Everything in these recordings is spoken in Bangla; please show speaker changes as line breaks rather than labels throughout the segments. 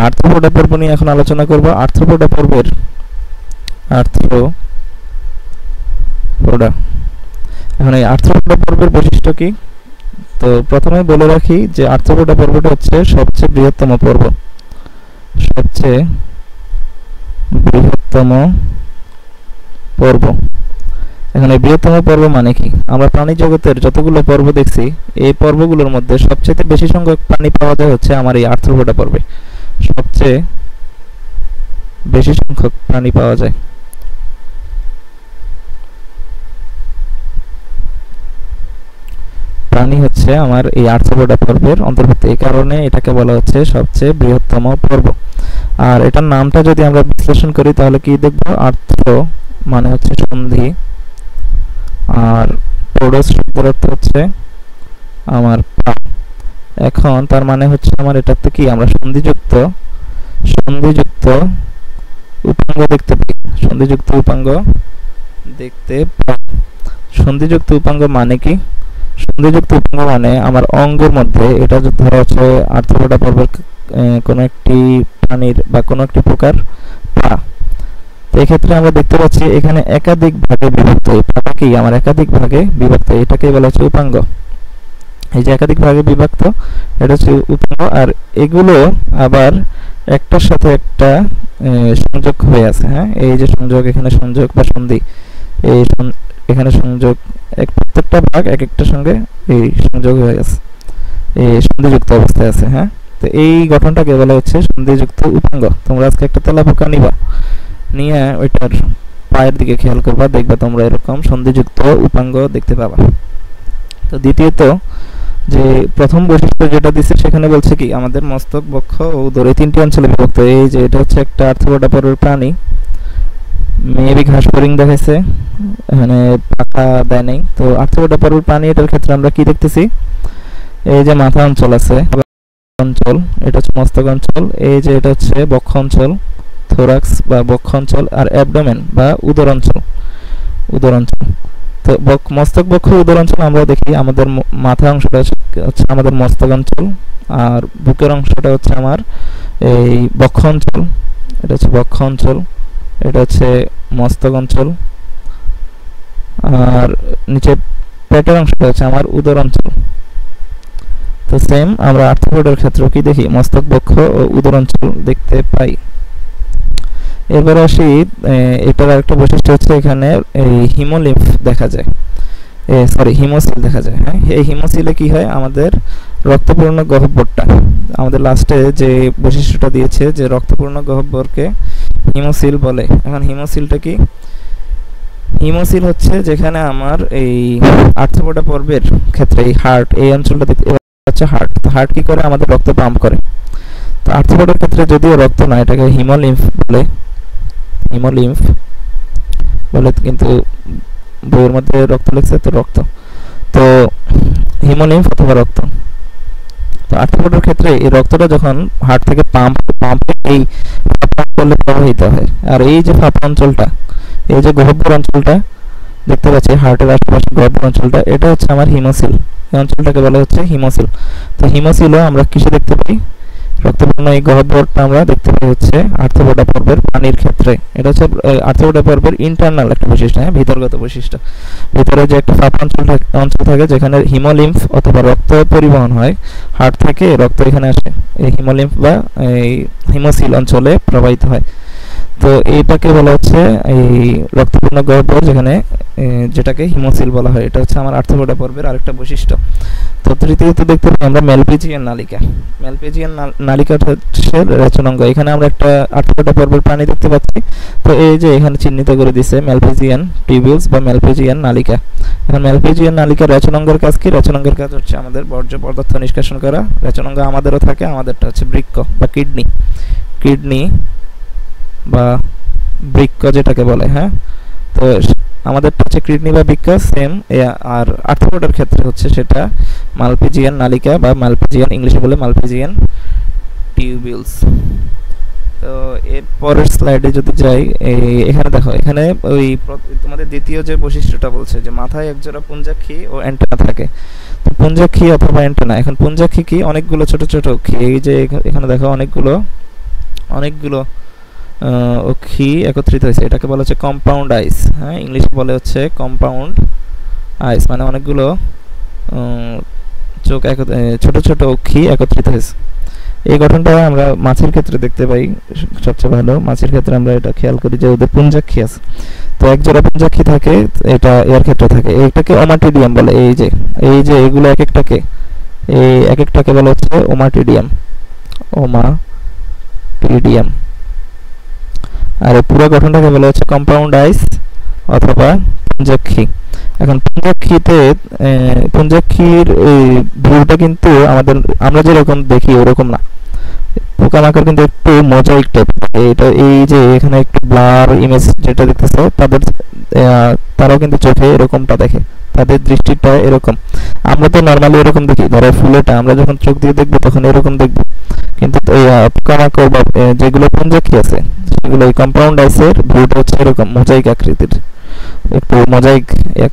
আর্থ্রোপোডা পর্ব নিয়ে এখন আলোচনা করব। আর্থ্রোপোডা এখন এই আর্থ্রোপোডা পর্বের বৈশিষ্ট্য কি? তো প্রথমে বলে রাখি যে আর্থ্রোপোডা পর্বটা হচ্ছে সবচেয়ে বৃহত্তম পর্ব। এখন এই বৃহত্তম পর্ব মানে কি? আমরা প্রাণী জগতের যতগুলো পর্ব দেখছি, এই পর্বগুলোর মধ্যে সবচেয়ে বেশি সংখ্যক প্রাণী পাওয়া যায় হচ্ছে আমার এই আর্থ্রোপোডা পর্বে। সবচেয়ে বেশি সংখ্যক প্রাণী পাওয়া যায়। প্রাণী হচ্ছে আমার এই আর্থ্রোপোডা পর্বের অন্তর্ভুক্ত, এই কারণে এটাকে বলা হচ্ছে সবচেয়ে বৃহত্তম পর্ব। আর এটার নামটা যদি আমরা বিশ্লেষণ করি তাহলে কি দেখব? আর্থ্রো মানে হচ্ছে সন্ধি, আর পোডোস শব্দের অর্থ হচ্ছে আমার পা। এখন তার মানে হচ্ছে আমার এটাতে কি আমরা সন্ধিযুক্ত উপাঙ্গ দেখতে পাই। সন্ধিযুক্ত উপাঙ্গ মানে কি? সন্ধিযুক্ত উপাঙ্গ মানে আমার অঙ্গের মধ্যে, এটা ধরা হচ্ছে আর্থ্রোপোডা পর্বের কোনো একটি প্রাণীর বা কোনো একটি প্রকার পা। তো এক্ষেত্রে আমরা দেখতে পাচ্ছি এখানে একাধিক ভাগে বিভক্ত। এই পাটা কি আমার একাধিক ভাগে বিভক্ত, এটাকে বলা হচ্ছে উপাঙ্গ। এই যে একাধিক ভাগে বিভক্ত, এটা হচ্ছে উপাঙ্গ। আর এগুলো আবার একটার সাথে একটা সংযোগ হয়ে আছে। হ্যাঁ, এই যে সংযোগ, এখানে সংযোগ বা সন্ধি, এখানে সংযোগ, প্রত্যেকটা ভাগ এক একটার সঙ্গে এই সংযোগ হয়ে গেছে, এই সন্ধিযুক্ত অবস্থায় আছে। হ্যাঁ, তো এই গঠনটাকে বলা হচ্ছে সন্ধিযুক্ত উপাঙ্গ। তোমরা আজকে একটা তেলাপোকা নিয়ে ওইটার পায়ের দিকে খেয়াল করবা, দেখবা তোমরা এরকম সন্ধিযুক্ত উপাঙ্গ দেখতে পাবা। তো দ্বিতীয়ত যে প্রথম বৈশিষ্ট্য যেটা দিচ্ছে সেখানে বলছে কি আমাদের মস্তক, বক্ষ ও উদর এই তিনটি অঞ্চলে বিভক্ত। এই যে এটা হচ্ছে একটা আর্থ্রোপোডা পর্বের প্রাণী, মেবি ঘাস ফড়িং দেখাইছে, এখানে পাখা দেয় নাই। তো আর্থ্রোপোডা পর্বের প্রাণী, এটার ক্ষেত্রে আমরা কি দেখতেছি? এই যে মাথা অঞ্চল আছে, এটা হচ্ছে মস্তক অঞ্চল, এই যে এটা হচ্ছে বক্ষ অঞ্চল, থোরাক্স বা বক্ষ অঞ্চল, আর অ্যাবডোমেন বা উদর অঞ্চল। তো মস্তক, বক্ষ, উদর অঞ্চল আমরা দেখি। আমাদের মাথা অংশটা হচ্ছে আমাদের মস্তক অঞ্চল, আর বুকের অংশটা হচ্ছে আমার এই বক্ষ অঞ্চল, এটা হচ্ছে বক্ষ অঞ্চল, এটা হচ্ছে মস্তক অঞ্চল, আর নিচে পেটের অংশটা হচ্ছে আমার উদর অঞ্চল। তো সেম আমরা আর্থ্রোপোডার ক্ষেত্রে কি দেখি? মস্তক, বক্ষ ও উদর অঞ্চল দেখতে পাই। এবার আসি, এটার একটা বৈশিষ্ট্য হচ্ছে এখানে এই হিমোলিম্ফ দেখা যায়, হিমোসিল দেখা যায়। হ্যাঁ, এই হিমোসিলে কি হয়? আমাদের রক্তপূর্ণ গহ্বরটা, আমাদের লাস্টে যে বৈশিষ্ট্যটা দিয়েছে যে রক্তপূর্ণ গহ্বরকে হিমোসিল বলে। এখন হিমোসিলটা কি? হিমোসিল হচ্ছে যেখানে আমার এই আর্থ্রোপোডা পর্বের ক্ষেত্রে এই হার্ট, এই অঞ্চলটা দেখতে হচ্ছে হার্ট। তো হার্ট কি করে? আমাদের রক্ত পাম্প করে। তো আর্থ্রোপোডার ক্ষেত্রে যদিও রক্ত না, এটাকে হিমোলিম্ফ বলে, কিন্তু বইয়ের মধ্যে রক্ত লিখছে তো রক্ত, তো হিমোলিম্ফ অথবা রক্ত। তো আর্থ্রোপোডার ক্ষেত্রে এই রক্তটা যখন হার্ট থেকে পাম্পে এই করলে প্রবাহিত হয়। আর এই যে ফাঁপা অঞ্চলটা, এই যে গহ্বর অঞ্চলটা দেখতে পাচ্ছি হার্টের আশেপাশে, গহ্বর অঞ্চলটা, এটা হচ্ছে আমার হিমোসিল। এই অঞ্চলটাকে বলা হচ্ছে হিমোসিল। তো হিমোসিলও আমরা কিসে দেখতে পাই? রক্তপূর্ণ এই গহ্বরটা আমরা দেখতে পাই হচ্ছে আর্থ্রোপোডা পর্বের প্রাণীর ক্ষেত্রে। এটা হচ্ছে আর্থ্রোপোডা পর্বের ইন্টারনাল একটা বৈশিষ্ট্য, হ্যাঁ, ভিতরগত বৈশিষ্ট্য। ভিতরে যে একটা ফাঁপা অঞ্চল থাকে যেখানে হিমোলিম্ফ অথবা রক্ত পরিবহন হয়, হার্ট থেকে রক্ত এখানে আসে, এই হিমোলিম্ফ বা এই হিমোসিল অঞ্চলে প্রবাহিত হয়। তো এইটাকে বলা হচ্ছে এই রক্তপূর্ণ গহ্বর, যেটাকে হিমোসিল বলা হয়। এটা হচ্ছে আমার আর্থ্রোপোডা পর্বের আরেকটা বৈশিষ্ট্য। তো তৃতীয়ত দেখতে পাই আমরা মেলপিজিয়ান নালিকা হচ্ছে রেচনাঙ্গ। এখানে আমরা একটা আর্থ্রোপোডা পর্বের প্রাণী দেখতে পাচ্ছি। তো এই যে এখানে চিহ্নিত করে দিছে মেলপিজিয়ান টিউবিউলস বা মেলপিজিয়ান নালিকা। এখন মেলপিজিয়ান নালিকা রেচনাঙ্গের কাজ কি? রেচনাঙ্গের কাজ হচ্ছে আমাদের বর্জ্য পদার্থ নিষ্কাশন করা। রেচনাঙ্গ আমাদেরও থাকে, আমাদেরটা হচ্ছে বৃক্ক বা কিডনি বা বৃক্ক যেটাকে বলে। হ্যাঁ, তো আমাদের হচ্ছে কিডনি বা বৃক্ক সেম। আর আর্থ্রোপোডার ক্ষেত্রে হচ্ছে সেটা মালপিজিয়ান নালিকা বা মালপিজিয়ান, ইংলিশে বলে মালপিজিয়ান টিউবিউলস। তো এর পরের স্লাইডে যদি যাই, এখানে দেখো, এখানে ওই তোমাদের দ্বিতীয় যে বৈশিষ্ট্যটা বলছে যে মাথায় একজোড়া পুঞ্জাক্ষী ও অ্যান্টেনা থাকে। তো পুঞ্জাক্ষী অথবা অ্যান্টেনা, এখন পুঞ্জাক্ষী কি? অনেকগুলো ছোট ছোট, এই যে এখানে দেখো অনেকগুলো অনেকগুলো অক্ষি একত্রিত হয়েছে, এটাকে বলা হচ্ছে কম্পাউন্ড আইস। হ্যাঁ, ইংলিশে বলে হচ্ছে কম্পাউন্ড আইস, মানে অনেকগুলো চোখ ছোট ছোট অক্ষি একত্রিত হয়েছে। এই গঠনটা আমরা মাছের ক্ষেত্রে দেখতে পাই সবচেয়ে ভালো। মাছের ক্ষেত্রে আমরা এটা খেয়াল করি যে ওদের পুঞ্জাক্ষী আছে, তো এক জোড়া পুঞ্জাক্ষী থাকে, এটা এর ক্ষেত্রে থাকে। এইটাকে ওমাটিডিয়াম বলে। এই যে এগুলো এক একটাকে বলা হচ্ছে ওমাটিডিয়াম। ওমাটিডিয়াম। আর এই পুরো গঠনটাকে বলা হচ্ছে কম্পাউন্ড আইস অথবা পুঞ্জাক্ষী। এখন পুঞ্জাক্ষীর ভিউটা কিন্তু আমরা যেরকম দেখি ওরকম না। পোকামাকড় কিন্তু একটু মোজাইক টাইপ। এটা এই যে এখানে একটু ব্লার ইমেজ যেটা দেখতেছো, তারাও কিন্তু চোখে এরকমটা দেখে, তাদের দৃষ্টিটা এরকম। আমরা তো নর্মালি এরকম দেখি, ধরো ফুলেটা আমরা যখন চোখ দিয়ে দেখবো তখন এরকম দেখবো, কিন্তু পোকামাকড় বা যেগুলো পুঞ্জাক্ষী আছে সেগুলো এই কম্পাউন্ড আইসের ভিউটা হচ্ছে এরকম মোজাইক আকৃতির, একটু মোজাইক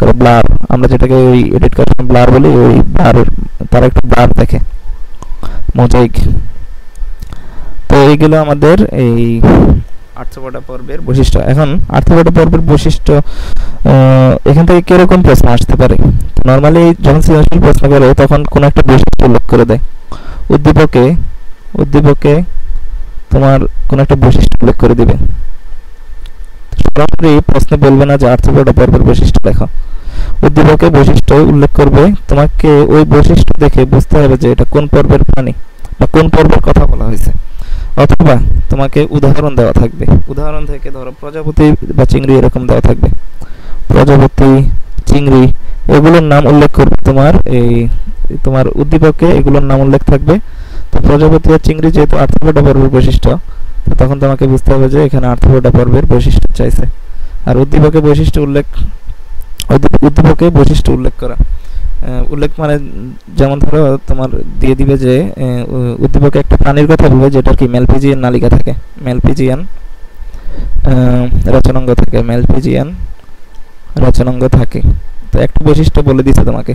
করে ব্লার, আমরা যেটাকে ওই এডিট কারেকশন ব্লার বলি, ওই ব্লারের তারা একটু ব্লার দেখে, মোজাইক। তো এইগুলো আমাদের এই আর্থ্রোপোডা পর্বের বৈশিষ্ট্য। এখন আর্থ্রোপোডা পর্বের বৈশিষ্ট্য এখান থেকে কিরকম প্রশ্ন আসতে পারে? নর্মালি যখন সৃজনশীল প্রশ্ন করে তখন কোনো একটা বৈশিষ্ট্য উল্লেখ করে দেয়। উদ্দীপকে তোমার কোনো একটা বৈশিষ্ট্য উল্লেখ করে দিবে, সরাসরি প্রশ্নে বলবে না যে আর্থ্রোপোডা পর্বের বৈশিষ্ট্য লেখো। উদ্দীপকে বৈশিষ্ট্য উল্লেখ করবে, তোমাকে ওই বৈশিষ্ট্য দেখে বুঝতে হবে যে এটা কোন পর্বের প্রাণী বা কোন পর্বের কথা বলা হয়েছে। অথবা তোমাকে উদাহরণ দেওয়া থাকবে, উদাহরণ থেকে ধরো প্রজাপতি বা চিংড়ি এরকম দেওয়া থাকবে, প্রজাপতি, চিংড়ি এগুলোর নাম উল্লেখ করবে তোমার উদ্দীপকে, এগুলোর নাম উল্লেখ থাকবে। তো প্রজাপতি আর চিংড়ি যেহেতু আর্থ্রোপোডা পর্বের বৈশিষ্ট্য, তো তখন তোমাকে বুঝতে হবে যে এখানে আর্থ্রোপোডা পর্বের বৈশিষ্ট্য চাইছে। আর উদ্দীপকে বৈশিষ্ট্য উল্লেখ করা, উল্লেখ মানে যেমন ধরো তোমার দিয়ে দিবে যে উদ্দীপকে একটা প্রাণীর কথা বলবে যেটার কি ম্যালপিজিয়ান নালিকা থাকে, ম্যালপিজিয়ান রচনাঙ্গ থাকে। তো একটা বৈশিষ্ট্য বলে দিছে তোমাকে।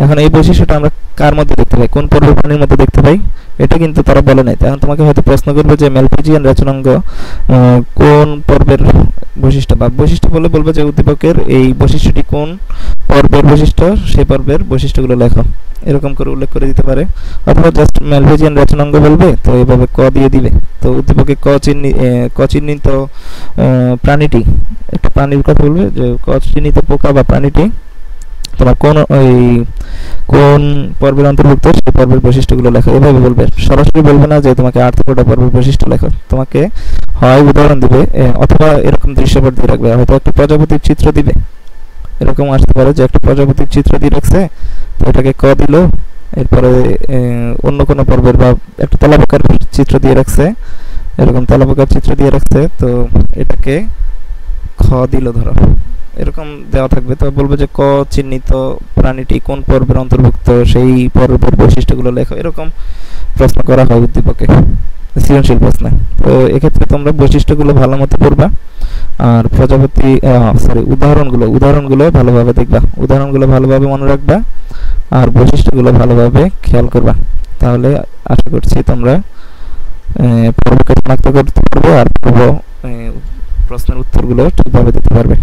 এখন এই বৈশিষ্ট্যটা আমরা কার মধ্যে দেখতে পাই, কোন পর্বের প্রাণীর মধ্যে দেখতে পাই, এটা কিন্তু তারা বলে নাই। এখন তোমাকে হয়তো প্রশ্ন করবে যে ম্যালপিজিয়ান রচনাঙ্গ কোন পর্বের বৈশিষ্ট্য, বা বৈশিষ্ট্য বলবে যে উদ্দীপকের এই বৈশিষ্ট্যটি কোন পর্বের বৈশিষ্ট্য, সেই পর্বের বৈশিষ্ট্যগুলো লেখো, এরকম করে উল্লেখ করে দিতে পারে। অথবা জাস্ট ম্যালপিজিয়ান রচনাঙ্গ বলবে, তো এইভাবে ক দিয়ে দিবে। তো উদ্দীপকে ক চিহ্নিত প্রাণীটি, একটা প্রাণীর কথা বলবে যে ক চিহ্নিত পোকা বা প্রাণীটি তোমার কোন পর্বের অন্তর্ভুক্ত, সেই পর্বের বৈশিষ্ট্যগুলো লেখো, এভাবে বলবে। সরাসরি বলবে না যে তোমাকে আর্থ্রোপোডা পর্বের বৈশিষ্ট্য লেখো, তোমাকে হয় উদাহরণ দিবে অথবা এরকম দৃশ্যপট দিয়ে রাখবে, হয়তো একটা প্রজাপতির চিত্র দিবে। এরকম আসতে পারে যে একটা প্রজাপতির চিত্র দিয়ে রাখছে, তো এটাকে ক দিল, এরপরে অন্য কোনো পর্বের বা একটা তেলাপোকার চিত্র দিয়ে রাখছে, এরকম তেলাপোকার চিত্র দিয়ে রাখছে, তো এটাকে খ দিল ধরো, এরকম দেওয়া থাকবে। তো বলবে যে ক চিহ্নিত প্রাণীটি কোন পর্বের অন্তর্ভুক্ত, সেই পর্বের বৈশিষ্ট্যগুলো লেখো, এরকম প্রশ্ন করা হয় উদ্দীপকে সৃজনশীল প্রশ্নে। তো এক্ষেত্রে তোমরা বৈশিষ্ট্যগুলো ভালো মতো পড়বা, আর উদাহরণগুলো ভালোভাবে দেখবা, উদাহরণগুলো ভালোভাবে মনে রাখবা, আর বৈশিষ্ট্যগুলো ভালোভাবে খেয়াল করবা। তাহলে আশা করছি তোমরা পর্বকে শনাক্ত করতে পারবে আর প্রশ্নের উত্তরগুলো ঠিকভাবে দিতে পারবে।